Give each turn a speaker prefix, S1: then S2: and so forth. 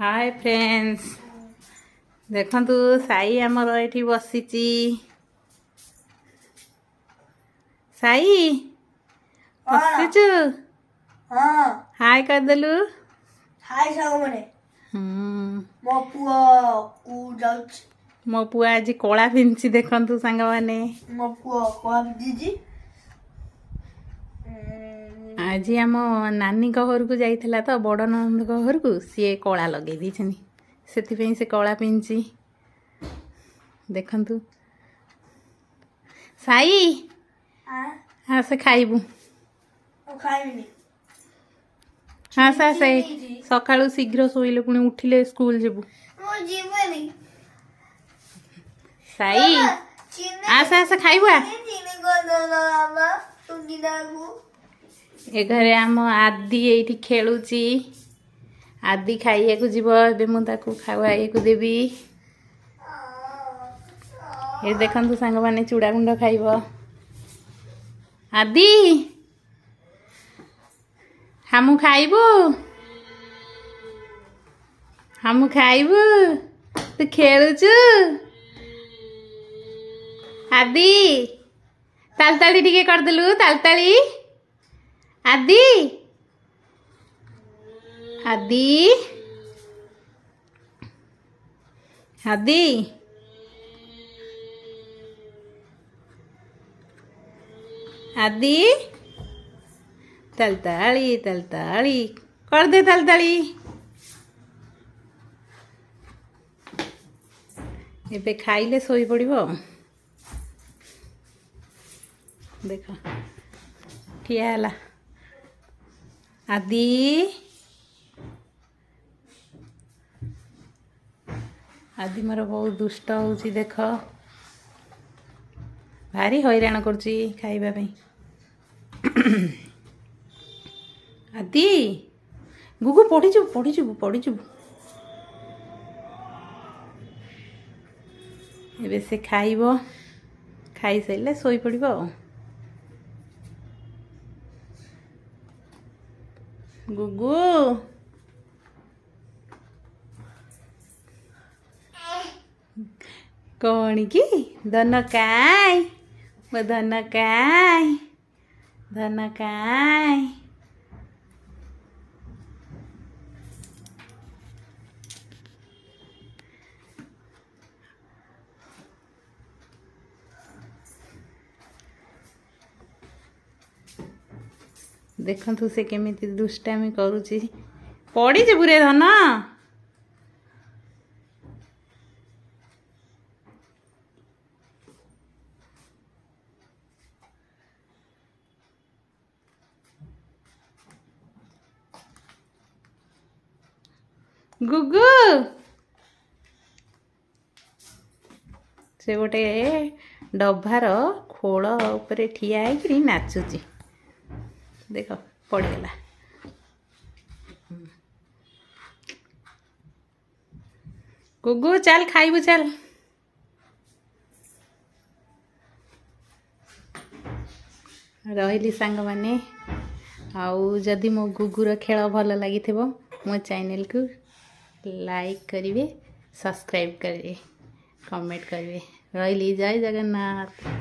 S1: Hi friends देखंतु साई आमर एठी बसिची साई बसिचु
S2: हाँ
S1: हाय कर देलु
S2: हाय सांग मने मो पुआ को जाउछ
S1: मो पुआ आज कला पिंची देखंतु सांग माने
S2: मो पुआ को दीदी
S1: आज आम नानी घर को जाइथिला तो बड़ नंद घर को सी कला लगे दीछनी से से कला पिंची देखंतु साई हाँ से खाइबू
S2: खाइबिनी
S1: हाँ सा से सकाळु शीघ्र सोइले पुणी उठिले स्कूल जेबू
S2: मो जीवनी
S1: साई आसा आसा खाइबा
S2: चीनी को दो बाबा तुम दिदागु
S1: ए घरे आम आदि एठी खेलुची आदि खाइया को जीव एबे मु ताकू खावाई को देबी ए देखंतु सांग माने चूड़ा गुंड खाइबो आदि हमु खाइबू तू खेलुचु आदि तालताली टिके कर देलु तालताली आदि आदि आदि आदि तलताली तलताली कर दे तलताली एबे खाइले सोई पड़िबो देख ठिया हला आदि आदि मोर बहुत दुष्ट होउची देख भारी हैरान करची खाइबा पई आदि गुगु पड़ी एबे से खाइबो खाई साइले सोई पड़िबो गुगु कौन की धन काय वो धन काय देखंतु से केमिति दुष्टामी करूची पड़ी जे बुरे धन गुगु से गोटे डब्बार खोल उपरे ठिया है नाचुची देख पड़गला गुगु चल खाइबू चल रही सांग माने आउ जदि मो गुगुर खेल भल लगी मो चैनल को लाइक करिवे सब्सक्राइब करिवे कमेंट करिवे रही जय जगन्नाथ।